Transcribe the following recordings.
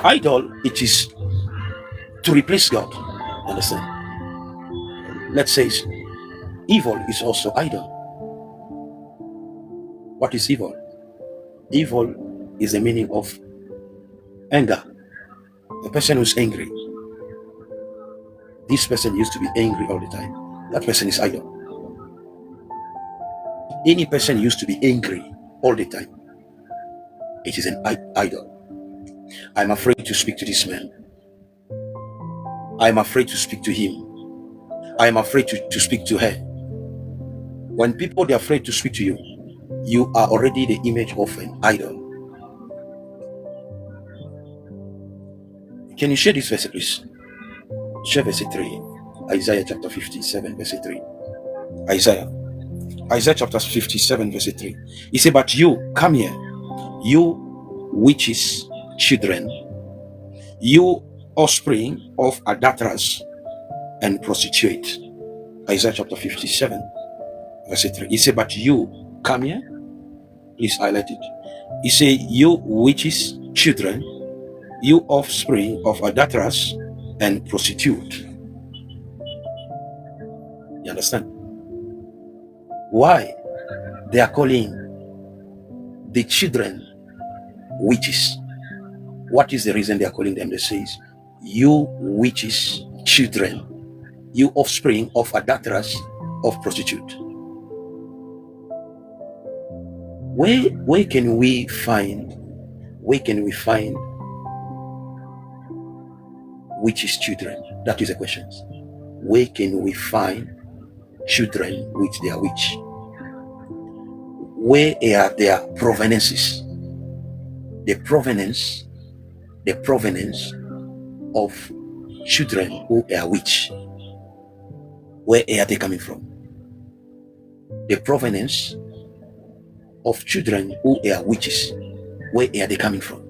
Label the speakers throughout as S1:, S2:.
S1: Idol, it is to replace God. Understand? Let's say evil is also idol. What is evil? Evil is the meaning of anger. A person who's angry. This person used to be angry all the time. That person is idol. Any person used to be angry all the time. It is an idol. I'm afraid to speak to this man. I'm afraid to speak to him. I'm afraid to speak to her. When people are afraid to speak to you, you are already the image of an idol. Can you share this verse, please? Share verse 3. Isaiah chapter 57, verse 3. Isaiah chapter 57, verse 3. He said, but you, come here, you witches, children, you offspring of adulterers and prostitute. Isaiah chapter 57, verse 3. He said, but you, come here. Please highlight it. He said, you witches, children, you offspring of adulterers and prostitute. You understand? Why they are calling the children witches? What is the reason they are calling them? They say, you witches, children, you offspring of adulterers, of prostitute. Where can we find witches' children? That is the question. Where can we find children with their witch? Where are their provenances? The provenance of children who are witch. Where are they coming from? The provenance of children who are witches. Where are they coming from?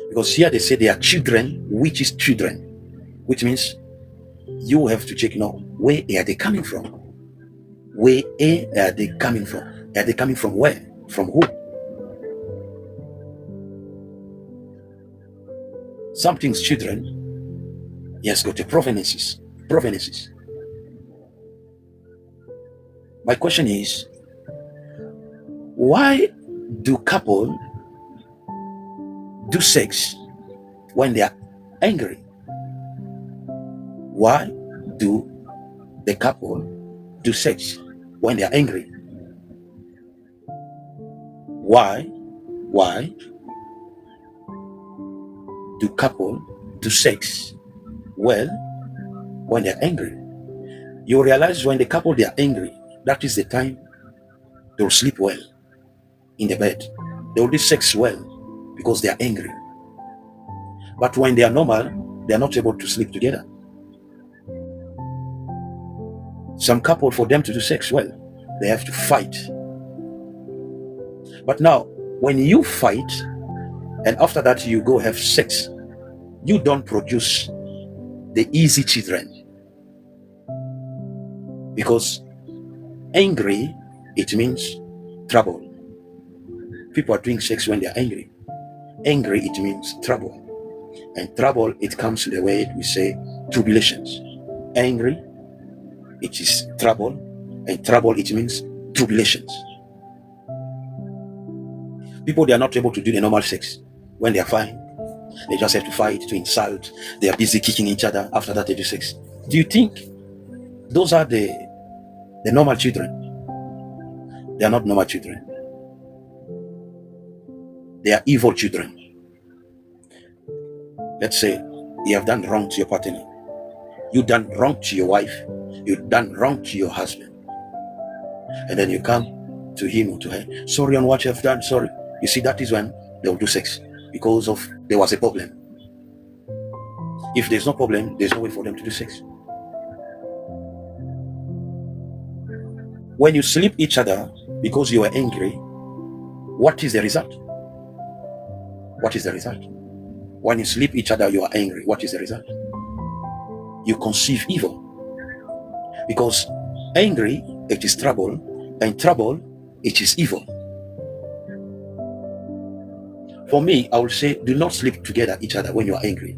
S1: Because here they say they are children, witches' children, which means you have to check now, where are they coming from? Where are they coming from? Are they coming from where? From who? Something's children, yes, got the provenances. My question is, why do couple do sex when they are angry? Why do the couple do sex when they are angry? Why do couple do sex when they are angry? You realize when the couple they are angry, that is the time they will sleep well in the bed. They will do sex well because they are angry. But when they are normal, they are not able to sleep together. Some couple, for them to do sex well, they have to fight. But now, when you fight, and after that you go have sex, you don't produce the easy children. Because angry, it means trouble. People are doing sex when they are angry. Angry, it means trouble. And trouble, it comes to the way we say tribulations. Angry, it is trouble, and trouble, it means tribulations. People, they are not able to do the normal sex when they are fine. They just have to fight, to insult. They are busy kicking each other. After that, they do sex. Do you think those are the normal children? They are not normal children. They are evil children. Let's say you have done wrong to your partner. You've done wrong to your wife. You've done wrong to your husband. And then you come to him or to her. Sorry on what you have done. Sorry. You see, that is when they will do sex. Because of there was a problem. If there's no problem, there's no way for them to do sex. When you sleep each other because you are angry, what is the result? What is the result? When you sleep each other, you are angry. What is the result? You conceive evil. Because angry, it is trouble, and trouble, it is evil. For me, I will say, do not sleep together each other when you are angry.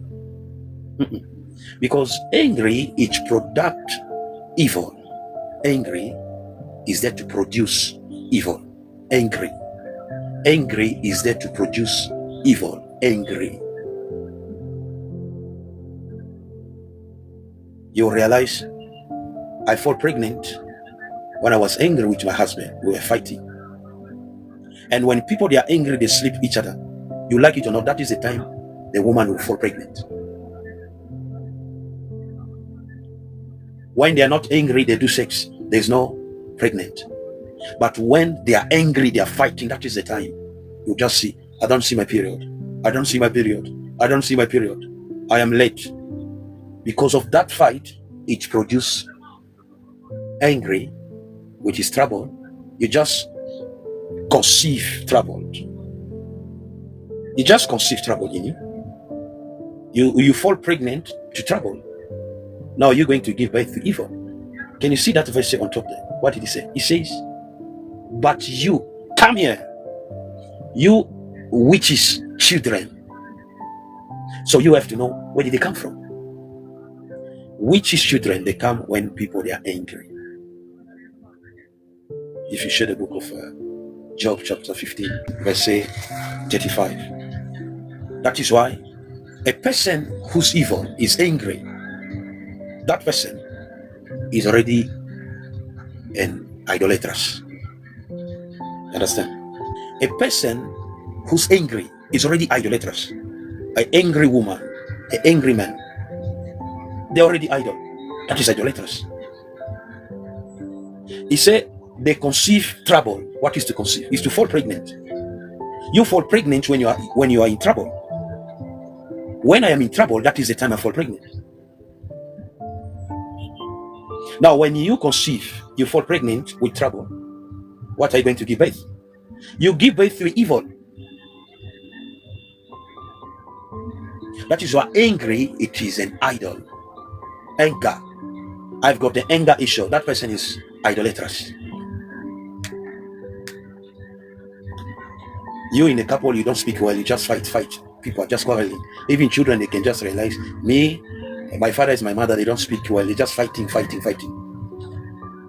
S1: Because angry, it product evil. Angry is there to produce evil. Angry is there to produce evil. Angry. You realize I fall pregnant when I was angry with my husband. We were fighting. And when people, they are angry, they sleep each other. You like it or not, that is the time the woman will fall pregnant. When they are not angry, they do sex. There's no pregnant. But when they are angry, they are fighting, that is the time you just see, I don't see my period. I don't see my period. I don't see my period. I am late. Because of that fight, it produces angry, which is trouble. You just conceive trouble. You just conceive trouble in you. You fall pregnant to trouble. Now you're going to give birth to evil. Can you see that verse on top there? What did he say? He says, but you, come here, you witches' children. So you have to know, where did they come from? Witches' children, they come when people, they are angry. If you share the book of Job chapter 15, verse 35. That is why a person who's evil is angry. That person is already an idolatrous. Understand? A person who's angry is already idolatrous. An angry woman, an angry man, they're already idol. That is idolatrous. He said they conceive trouble. What is to conceive? Is to fall pregnant. You fall pregnant when you are in trouble. When I am in trouble, that is the time I fall pregnant. Now, when you conceive, you fall pregnant with trouble. What are you going to give birth? You give birth to evil. That is why angry, it is an idol. Anger. I've got the anger issue. That person is idolatrous. You in a couple, you don't speak well, you just fight. People are just quarreling. Even children, they can just realize, me, my father is my mother, they don't speak well, they're just fighting.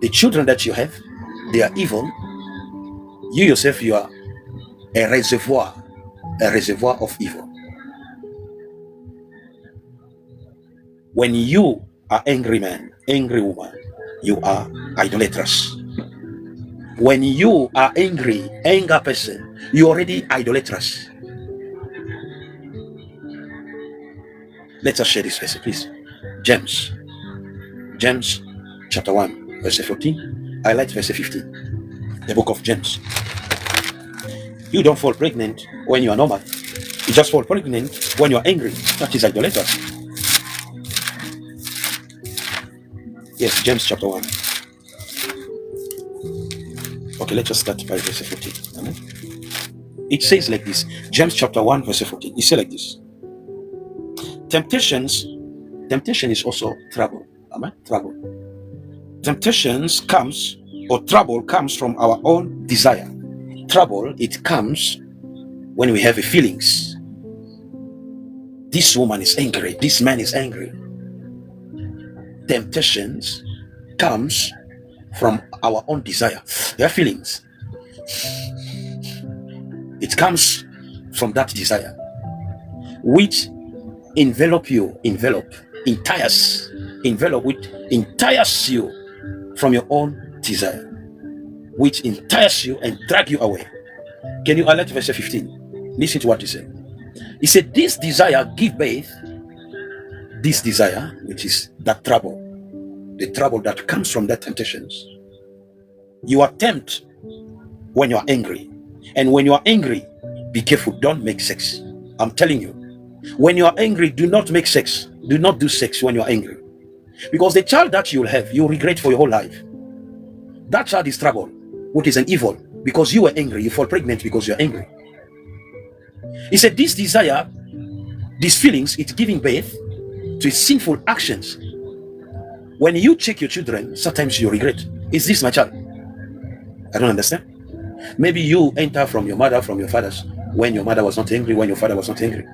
S1: The children that you have, they are evil. You yourself, you are a reservoir of evil. When you are angry man, angry woman, you are idolatrous. When you are angry, anger person, you're already idolatrous. Let us share this verse, please. James chapter 1, verse 14. I like verse 15. The book of James. You don't fall pregnant when you are normal. You just fall pregnant when you are angry. That is idolatrous. Yes, James chapter 1. Okay, let's just start by verse 14. Amen. It says like this. James chapter 1, verse 14. It says like this. Temptation is also trouble. Amen. Trouble. Temptations comes, or trouble comes from our own desire. Trouble, it comes when we have feelings. This woman is angry. This man is angry. Temptations comes from our own desire. Their feelings. It comes from that desire, which entires you from your own desire, which entires you and drag you away. Can you alert verse 15? Listen to what he said. He said, this desire give birth, this desire, which is that trouble, the trouble that comes from that temptations. You are tempted when you are angry. And when you are angry, be careful, don't make sex. I'm telling you, when you are angry, do not make sex. Do not do sex when you are angry. Because the child that you will have, you will regret for your whole life. That child is trouble, which is an evil. Because you were angry, you fall pregnant because you are angry. He said, this desire, these feelings, it's giving birth to sinful actions. When you check your children, sometimes you regret. Is this my child? I don't understand. Maybe you enter from your mother, from your fathers. when your mother was not angry, when your father was not angry.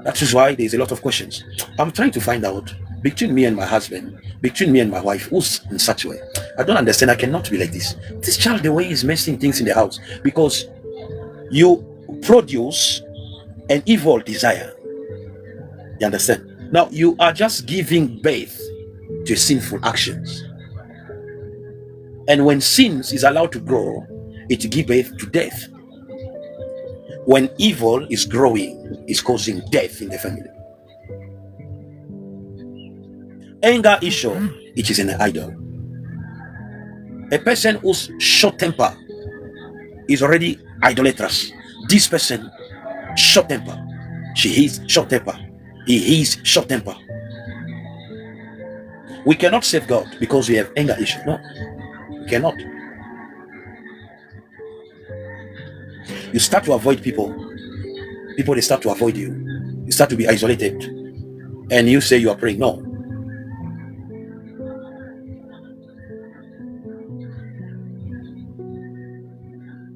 S1: That is why there's a lot of questions. I'm trying to find out between me and my husband, between me and my wife, who's in such a way. I don't understand. I cannot be like this. This child, the way he's messing things in the house, because you produce an evil desire. You understand? Now you are just giving birth to sinful actions. And when sins is allowed to grow, it gives birth to death. When evil is growing, it's causing death in the family. Anger issue, it is an idol. A person who's short temper is already idolatrous. This person, short temper. She is short temper. He is short temper. We cannot save God because we have anger issue. No, we cannot. You start to avoid people. People, they start to avoid you. You start to be isolated. And you say you are praying. No.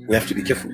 S1: We have to be careful.